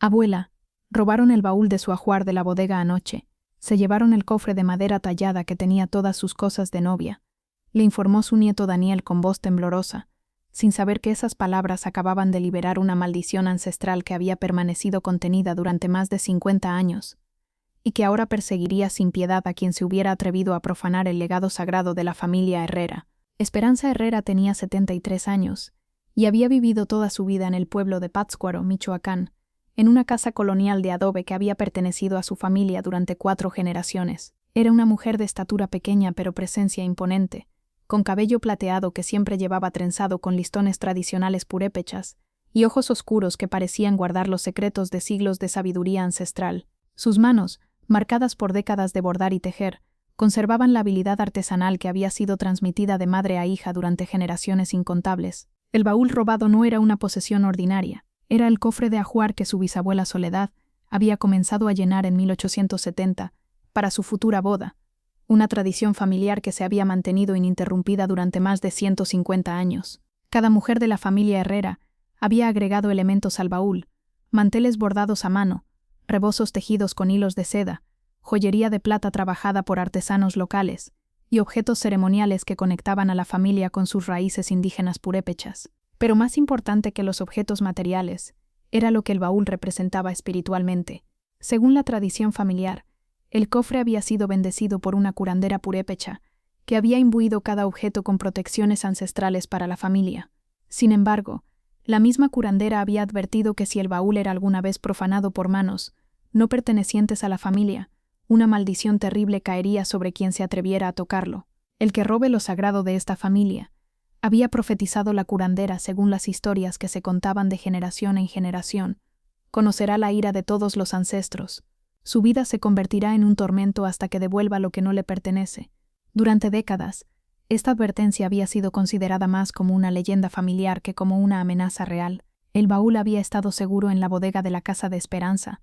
Abuela, robaron el baúl de su ajuar de la bodega anoche. Se llevaron el cofre de madera tallada que tenía todas sus cosas de novia, le informó su nieto Daniel con voz temblorosa, sin saber que esas palabras acababan de liberar una maldición ancestral que había permanecido contenida durante más de 50 años, y que ahora perseguiría sin piedad a quien se hubiera atrevido a profanar el legado sagrado de la familia Herrera. Esperanza Herrera tenía 73 años, y había vivido toda su vida en el pueblo de Pátzcuaro, Michoacán, en una casa colonial de adobe que había pertenecido a su familia durante 4 generaciones. Era una mujer de estatura pequeña pero presencia imponente, con cabello plateado que siempre llevaba trenzado con listones tradicionales purépechas, y ojos oscuros que parecían guardar los secretos de siglos de sabiduría ancestral. Sus manos, marcadas por décadas de bordar y tejer, conservaban la habilidad artesanal que había sido transmitida de madre a hija durante generaciones incontables. El baúl robado no era una posesión ordinaria. Era el cofre de ajuar que su bisabuela Soledad había comenzado a llenar en 1870 para su futura boda, una tradición familiar que se había mantenido ininterrumpida durante más de 150 años. Cada mujer de la familia Herrera había agregado elementos al baúl: manteles bordados a mano, rebozos tejidos con hilos de seda, joyería de plata trabajada por artesanos locales y objetos ceremoniales que conectaban a la familia con sus raíces indígenas purépechas. Pero más importante que los objetos materiales, era lo que el baúl representaba espiritualmente. Según la tradición familiar, el cofre había sido bendecido por una curandera purépecha, que había imbuido cada objeto con protecciones ancestrales para la familia. Sin embargo, la misma curandera había advertido que si el baúl era alguna vez profanado por manos no pertenecientes a la familia, una maldición terrible caería sobre quien se atreviera a tocarlo. El que robe lo sagrado de esta familia, había profetizado la curandera según las historias que se contaban de generación en generación, conocerá la ira de todos los ancestros. Su vida se convertirá en un tormento hasta que devuelva lo que no le pertenece. Durante décadas, esta advertencia había sido considerada más como una leyenda familiar que como una amenaza real. El baúl había estado seguro en la bodega de la Casa de Esperanza,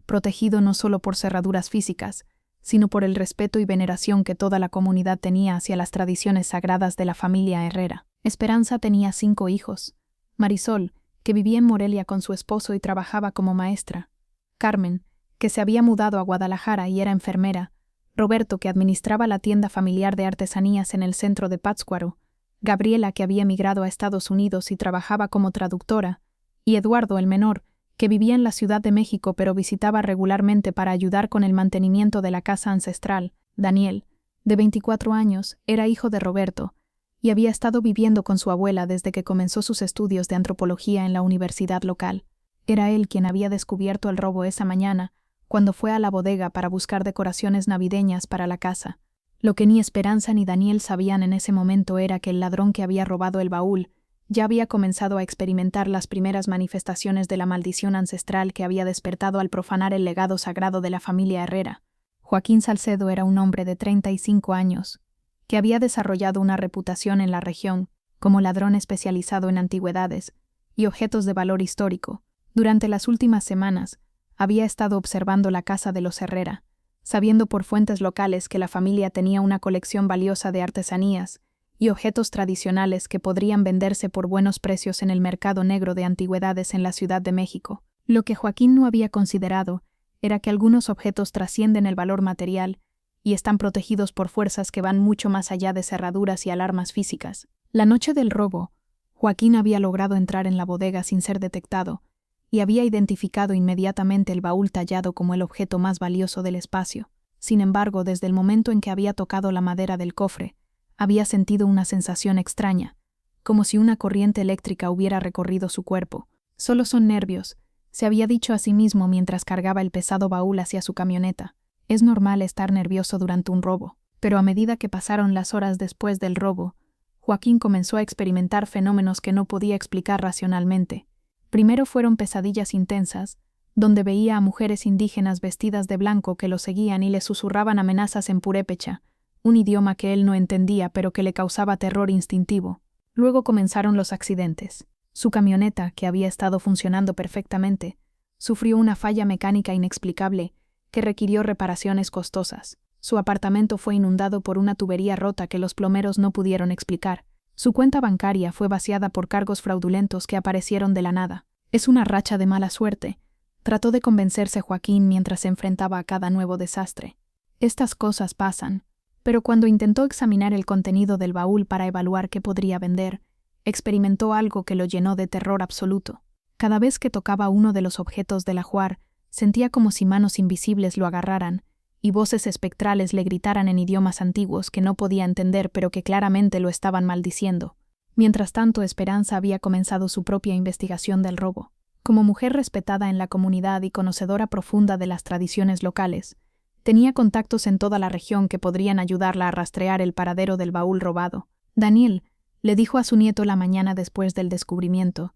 protegido no solo por cerraduras físicas, sino por el respeto y veneración que toda la comunidad tenía hacia las tradiciones sagradas de la familia Herrera. Esperanza tenía 5 hijos: Marisol, que vivía en Morelia con su esposo y trabajaba como maestra; Carmen, que se había mudado a Guadalajara y era enfermera; Roberto, que administraba la tienda familiar de artesanías en el centro de Pátzcuaro; Gabriela, que había emigrado a Estados Unidos y trabajaba como traductora; y Eduardo, el menor, que vivía en la Ciudad de México pero visitaba regularmente para ayudar con el mantenimiento de la casa ancestral. Daniel, de 24 años, era hijo de Roberto, y había estado viviendo con su abuela desde que comenzó sus estudios de antropología en la universidad local. Era él quien había descubierto el robo esa mañana, cuando fue a la bodega para buscar decoraciones navideñas para la casa. Lo que ni Esperanza ni Daniel sabían en ese momento era que el ladrón que había robado el baúl ya había comenzado a experimentar las primeras manifestaciones de la maldición ancestral que había despertado al profanar el legado sagrado de la familia Herrera. Joaquín Salcedo era un hombre de 35 años, que había desarrollado una reputación en la región como ladrón especializado en antigüedades y objetos de valor histórico. Durante las últimas semanas, había estado observando la casa de los Herrera, sabiendo por fuentes locales que la familia tenía una colección valiosa de artesanías y objetos tradicionales que podrían venderse por buenos precios en el mercado negro de antigüedades en la Ciudad de México. Lo que Joaquín no había considerado era que algunos objetos trascienden el valor material y están protegidos por fuerzas que van mucho más allá de cerraduras y alarmas físicas. La noche del robo, Joaquín había logrado entrar en la bodega sin ser detectado y había identificado inmediatamente el baúl tallado como el objeto más valioso del espacio. Sin embargo, desde el momento en que había tocado la madera del cofre, había sentido una sensación extraña, como si una corriente eléctrica hubiera recorrido su cuerpo. Solo son nervios, se había dicho a sí mismo mientras cargaba el pesado baúl hacia su camioneta. Es normal estar nervioso durante un robo. Pero a medida que pasaron las horas después del robo, Joaquín comenzó a experimentar fenómenos que no podía explicar racionalmente. Primero fueron pesadillas intensas, donde veía a mujeres indígenas vestidas de blanco que lo seguían y le susurraban amenazas en purépecha, un idioma que él no entendía pero que le causaba terror instintivo. Luego comenzaron los accidentes. Su camioneta, que había estado funcionando perfectamente, sufrió una falla mecánica inexplicable que requirió reparaciones costosas. Su apartamento fue inundado por una tubería rota que los plomeros no pudieron explicar. Su cuenta bancaria fue vaciada por cargos fraudulentos que aparecieron de la nada. Es una racha de mala suerte, Trató de convencerse Joaquín mientras se enfrentaba a cada nuevo desastre. Estas cosas pasan, pero cuando intentó examinar el contenido del baúl para evaluar qué podría vender, experimentó algo que lo llenó de terror absoluto. Cada vez que tocaba uno de los objetos del ajuar, sentía como si manos invisibles lo agarraran, y voces espectrales le gritaran en idiomas antiguos que no podía entender pero que claramente lo estaban maldiciendo. Mientras tanto, Esperanza había comenzado su propia investigación del robo. Como mujer respetada en la comunidad y conocedora profunda de las tradiciones locales, tenía contactos en toda la región que podrían ayudarla a rastrear el paradero del baúl robado. Daniel le dijo a su nieto la mañana después del descubrimiento: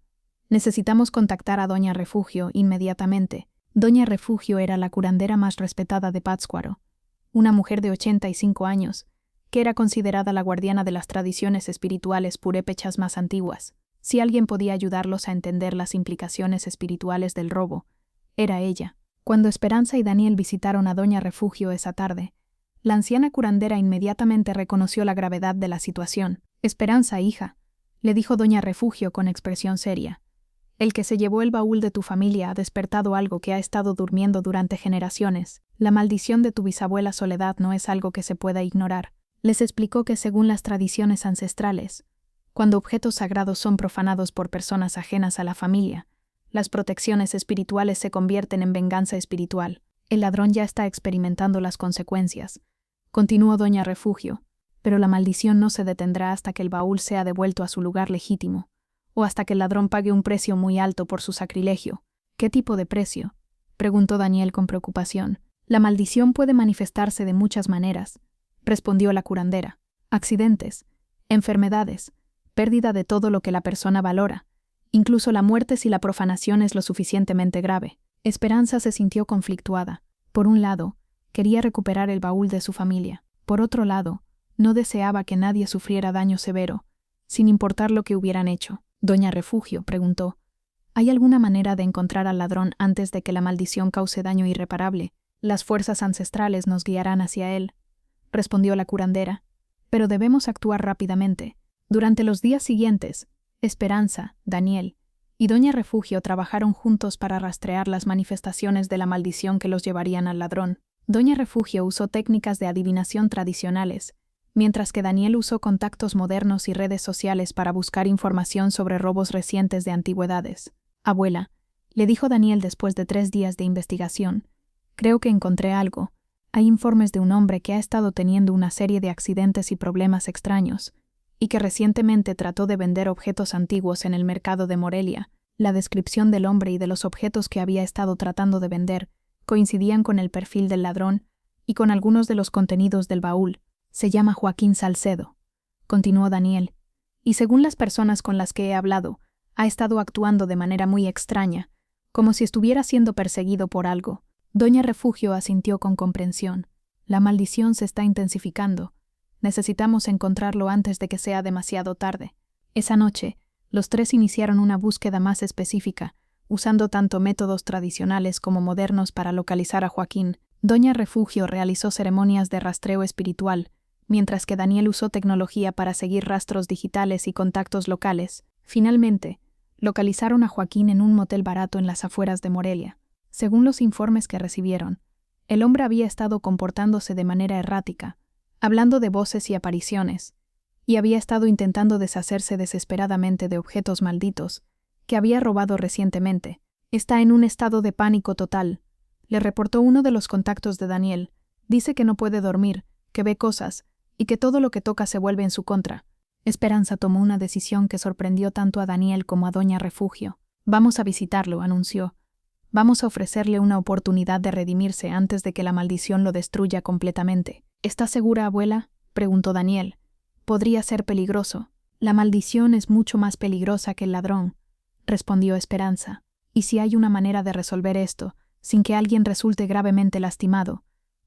«Necesitamos contactar a Doña Refugio inmediatamente». Doña Refugio era la curandera más respetada de Pátzcuaro, una mujer de 85 años, que era considerada la guardiana de las tradiciones espirituales purépechas más antiguas. Si alguien podía ayudarlos a entender las implicaciones espirituales del robo, era ella. Cuando Esperanza y Daniel visitaron a Doña Refugio esa tarde, la anciana curandera inmediatamente reconoció la gravedad de la situación. «Esperanza, hija», le dijo Doña Refugio con expresión seria, «el que se llevó el baúl de tu familia ha despertado algo que ha estado durmiendo durante generaciones. La maldición de tu bisabuela Soledad no es algo que se pueda ignorar». Les explicó que según las tradiciones ancestrales, cuando objetos sagrados son profanados por personas ajenas a la familia, las protecciones espirituales se convierten en venganza espiritual. El ladrón ya está experimentando las consecuencias, continuó Doña Refugio, pero la maldición no se detendrá hasta que el baúl sea devuelto a su lugar legítimo, o hasta que el ladrón pague un precio muy alto por su sacrilegio. ¿Qué tipo de precio?, preguntó Daniel con preocupación. La maldición puede manifestarse de muchas maneras, respondió la curandera. Accidentes, enfermedades, pérdida de todo lo que la persona valora, incluso la muerte si la profanación es lo suficientemente grave. Esperanza se sintió conflictuada. Por un lado, quería recuperar el baúl de su familia. Por otro lado, no deseaba que nadie sufriera daño severo, sin importar lo que hubieran hecho. Doña Refugio preguntó: «¿Hay alguna manera de encontrar al ladrón antes de que la maldición cause daño irreparable? Las fuerzas ancestrales nos guiarán hacia él», respondió la curandera, «pero debemos actuar rápidamente». Durante los días siguientes, Esperanza, Daniel y Doña Refugio trabajaron juntos para rastrear las manifestaciones de la maldición que los llevarían al ladrón. Doña Refugio usó técnicas de adivinación tradicionales, mientras que Daniel usó contactos modernos y redes sociales para buscar información sobre robos recientes de antigüedades. «Abuela», le dijo Daniel después de 3 días de investigación, «creo que encontré algo. Hay informes de un hombre que ha estado teniendo una serie de accidentes y problemas extraños, y que recientemente trató de vender objetos antiguos en el mercado de Morelia. La descripción del hombre y de los objetos que había estado tratando de vender coincidían con el perfil del ladrón y con algunos de los contenidos del baúl. Se llama Joaquín Salcedo», continuó Daniel, «y según las personas con las que he hablado, ha estado actuando de manera muy extraña, como si estuviera siendo perseguido por algo». Doña Refugio asintió con comprensión. «La maldición se está intensificando. Necesitamos encontrarlo antes de que sea demasiado tarde». Esa noche, los 3 iniciaron una búsqueda más específica, usando tanto métodos tradicionales como modernos para localizar a Joaquín. Doña Refugio realizó ceremonias de rastreo espiritual, mientras que Daniel usó tecnología para seguir rastros digitales y contactos locales. Finalmente, localizaron a Joaquín en un motel barato en las afueras de Morelia. Según los informes que recibieron, el hombre había estado comportándose de manera errática, hablando de voces y apariciones, y había estado intentando deshacerse desesperadamente de objetos malditos que había robado recientemente. «Está en un estado de pánico total», le reportó uno de los contactos de Daniel. «Dice que no puede dormir, que ve cosas, y que todo lo que toca se vuelve en su contra». Esperanza tomó una decisión que sorprendió tanto a Daniel como a Doña Refugio. «Vamos a visitarlo», anunció. «Vamos a ofrecerle una oportunidad de redimirse antes de que la maldición lo destruya completamente». «¿Estás segura, abuela?», preguntó Daniel. «Podría ser peligroso». «La maldición es mucho más peligrosa que el ladrón», respondió Esperanza. «Y si hay una manera de resolver esto, sin que alguien resulte gravemente lastimado,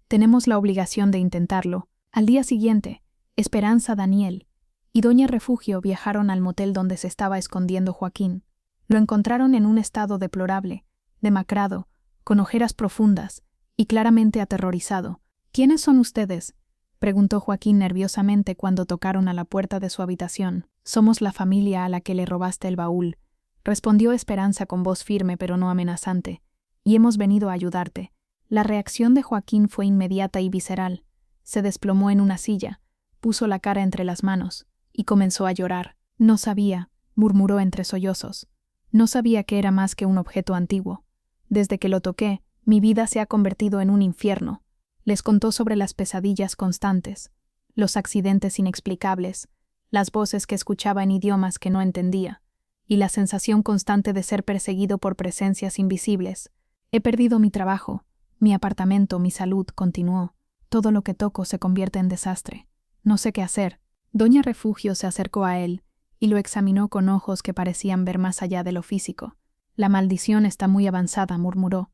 tenemos la obligación de intentarlo». Al día siguiente, Esperanza, Daniel y Doña Refugio viajaron al motel donde se estaba escondiendo Joaquín. Lo encontraron en un estado deplorable, demacrado, con ojeras profundas y claramente aterrorizado. «¿Quiénes son ustedes?», preguntó Joaquín nerviosamente cuando tocaron a la puerta de su habitación. «Somos la familia a la que le robaste el baúl», respondió Esperanza con voz firme pero no amenazante. y hemos venido a ayudarte. La reacción de Joaquín fue inmediata y visceral. Se desplomó en una silla, puso la cara entre las manos, y comenzó a llorar. No sabía, murmuró entre sollozos. No sabía que era más que un objeto antiguo. Desde que lo toqué, mi vida se ha convertido en un infierno. Les contó sobre las pesadillas constantes, los accidentes inexplicables, las voces que escuchaba en idiomas que no entendía, y la sensación constante de ser perseguido por presencias invisibles. He perdido mi trabajo, mi apartamento, mi salud, continuó. Todo lo que toco se convierte en desastre. No sé qué hacer. Doña Refugio se acercó a él y lo examinó con ojos que parecían ver más allá de lo físico. La maldición está muy avanzada, murmuró.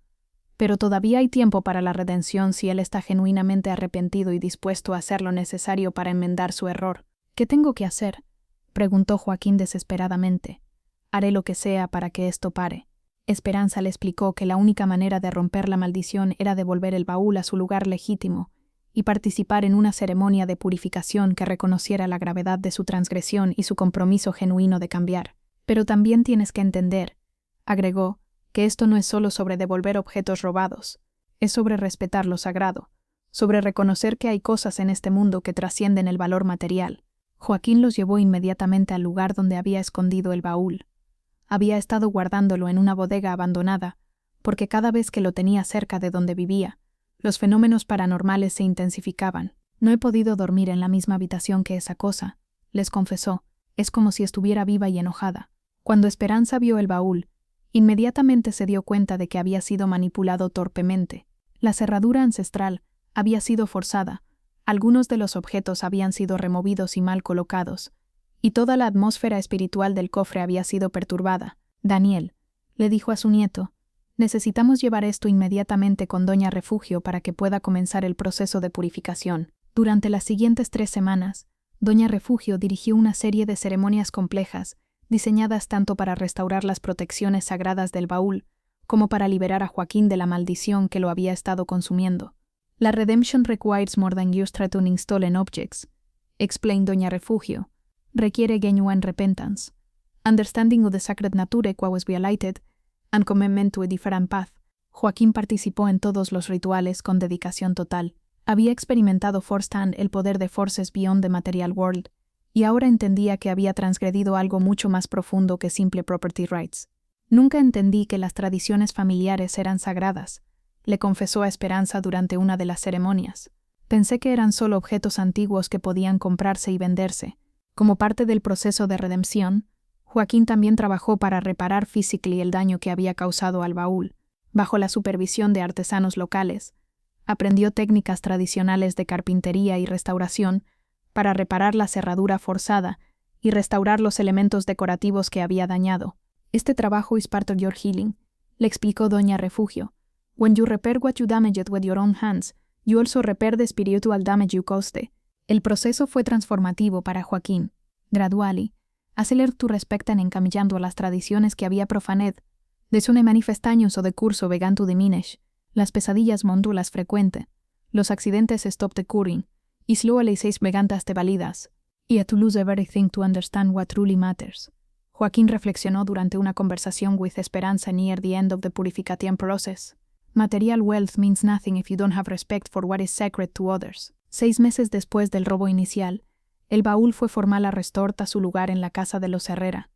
Pero todavía hay tiempo para la redención si él está genuinamente arrepentido y dispuesto a hacer lo necesario para enmendar su error. ¿Qué tengo que hacer?, preguntó Joaquín desesperadamente. Haré lo que sea para que esto pare. Esperanza le explicó que la única manera de romper la maldición era devolver el baúl a su lugar legítimo y participar en una ceremonia de purificación que reconociera la gravedad de su transgresión y su compromiso genuino de cambiar. Pero también tienes que entender, agregó, que esto no es solo sobre devolver objetos robados, es sobre respetar lo sagrado, sobre reconocer que hay cosas en este mundo que trascienden el valor material. Joaquín los llevó inmediatamente al lugar donde había escondido el baúl. Había estado guardándolo en una bodega abandonada, porque cada vez que lo tenía cerca de donde vivía, los fenómenos paranormales se intensificaban. No he podido dormir en la misma habitación que esa cosa, les confesó. Es como si estuviera viva y enojada. Cuando Esperanza vio el baúl, inmediatamente se dio cuenta de que había sido manipulado torpemente. La cerradura ancestral había sido forzada, algunos de los objetos habían sido removidos y mal colocados, y toda la atmósfera espiritual del cofre había sido perturbada. Daniel, le dijo a su nieto, necesitamos llevar esto inmediatamente con Doña Refugio para que pueda comenzar el proceso de purificación. Durante las siguientes 3 semanas, Doña Refugio dirigió una serie de ceremonias complejas, diseñadas tanto para restaurar las protecciones sagradas del baúl, como para liberar a Joaquín de la maldición que lo había estado consumiendo. La redemption requires more than just returning stolen objects, explained Doña Refugio. Requiere genuine repentance, understanding of the sacred nature that was violated, and commitment to a different path. Joaquín participó en todos los rituales con dedicación total. Había experimentado firsthand el poder de forces beyond the material world, y ahora entendía que había transgredido algo mucho más profundo que simple property rights. Nunca entendí que las tradiciones familiares eran sagradas, le confesó a Esperanza durante una de las ceremonias. Pensé que eran solo objetos antiguos que podían comprarse y venderse. Como parte del proceso de redención, Joaquín también trabajó para reparar físicamente el daño que había causado al baúl. Bajo la supervisión de artesanos locales, aprendió técnicas tradicionales de carpintería y restauración para reparar la cerradura forzada y restaurar los elementos decorativos que había dañado. Este trabajo is part of your healing, le explicó Doña Refugio. When you repair what you damaged with your own hands, you also repair the spiritual damage you caused. El proceso fue transformativo para Joaquín. Gradually, aceler tu respectan encamillando las tradiciones que había profaned. Desune manifestaños o de curso began to diminish. Las pesadillas mondulas frecuente. Los accidentes stopped occurring. Y slowly seis begantas te validas. Y to lose everything to understand what truly matters. Joaquín reflexionó durante una conversación with Esperanza near the end of the purification process. Material wealth means nothing if you don't have respect for what is sacred to others. 6 meses después del robo inicial, el baúl fue formal restored a su lugar en la casa de los Herrera.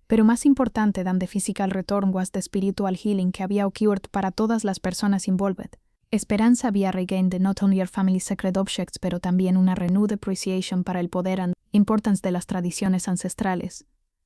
Pero más importante than the physical return was the spiritual healing que había occurred para todas las personas involved. Esperanza había regained not only her family's sacred objects, pero también una renewed appreciation para el poder and importance de las tradiciones ancestrales.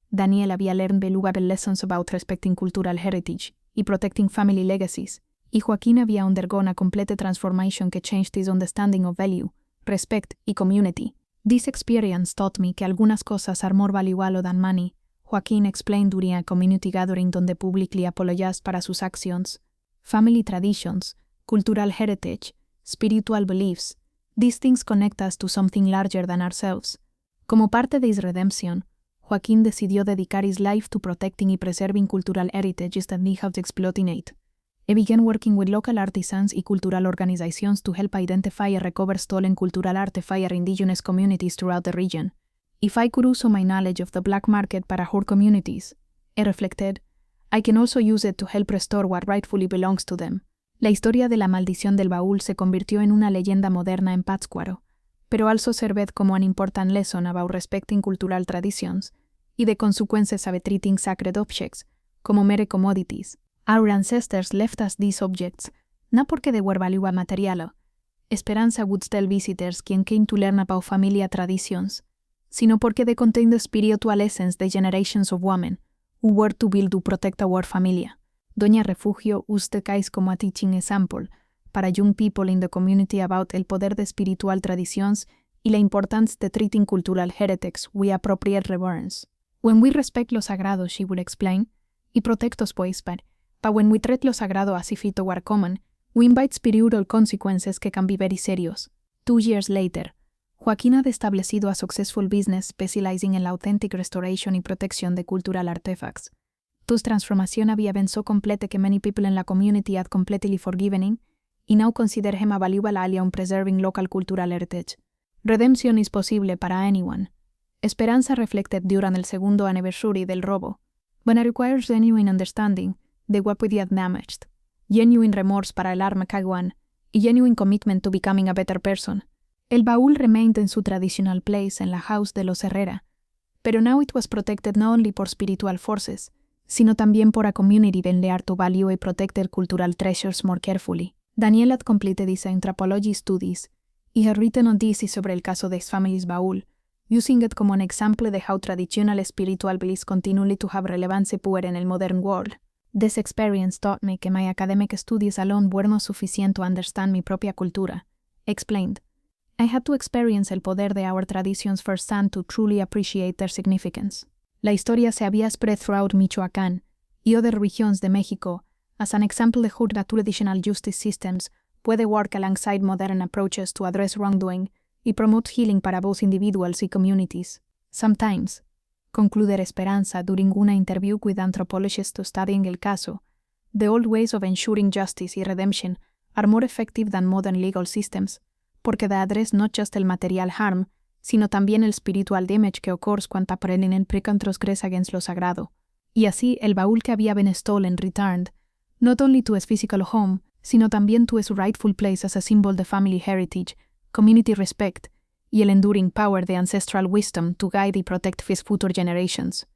Daniel había learned valuable lessons about respecting cultural heritage y protecting family legacies, y Joaquín había undergone a complete transformation que changed his understanding of value, respect y community. This experience taught me que algunas cosas are more valuable than money, Joaquín explained during a community gathering donde publicly apologized para sus actions. Family traditions, cultural heritage, spiritual beliefs, these things connect us to something larger than ourselves. Como parte de his redemption, Joaquín decidió dedicar his life to protecting y preserving cultural heritages that he had exploited. He began working with local artisans y cultural organizations to help identify and recover stolen cultural artifacts for indigenous communities throughout the region. If I could use my knowledge of the black market para her communities, he reflected, I can also use it to help restore what rightfully belongs to them. La historia de la maldición del baúl se convirtió en una leyenda moderna en Pátzcuaro, pero also served como an important lesson about respecting cultural traditions y the consequences of treating sacred objects como mere commodities. Our ancestors left us these objects, not porque they were value material. Esperanza would tell visitors quien came to learn about familia traditions, sino porque they contain the spiritual essence de generations of women who were to build to protect our familia. Doña Refugio used case como a teaching example para young people in the community about el poder de spiritual traditions y la importancia de treating cultural heretics with appropriate reverence. When we respect lo sagrado, she would explain, y protect us pues, but when we treat lo sagrado as if it were common, we invite spiritual consequences que can be very serious. 2 years later, Joaquín had establecido a successful business specializing en la authentic restoration y protección de cultural artifacts. Thus transformación había been so complete que many people in la community had completely forgiven him, y now consider him a valuable ally on preserving local cultural heritage. Redemption is possible para anyone. Esperanza reflected during el segundo anniversary del robo, but it requires genuine understanding de what we had damaged, genuine remorse para el arma caguán, y genuine commitment to becoming a better person. El baúl remained in su traditional place en la house de los Herrera, pero now it was protected not only por spiritual forces, sino también por a community that learned to value y protect their cultural treasures more carefully. Daniel had completed his anthropology studies y had written on this y sobre el caso de his family's baúl, using it como an example de how traditional spiritual beliefs continue to have relevance power en el modern world. This experience taught me que my academic studies alone were not sufficient to understand mi propia cultura, explained. I had to experience el poder de our traditions firsthand to truly appreciate their significance. La historia se había spread throughout Michoacán y other regions de México as an example de how traditional justice systems puede work alongside modern approaches to address wrongdoing y promote healing para both individuals y communities. Sometimes, concluded Esperanza during una interview with anthropologists studying el caso, the old ways of ensuring justice y redemption are more effective than modern legal systems, porque they address not just el material harm, sino también el spiritual damage que occurs cuando aprenden en precan transgress against lo sagrado. Y así, el baúl que había been stolen returned, not only to his physical home, sino también to his rightful place as a symbol de family heritage, community respect, y el enduring power de ancestral wisdom to guide y protect his future generations.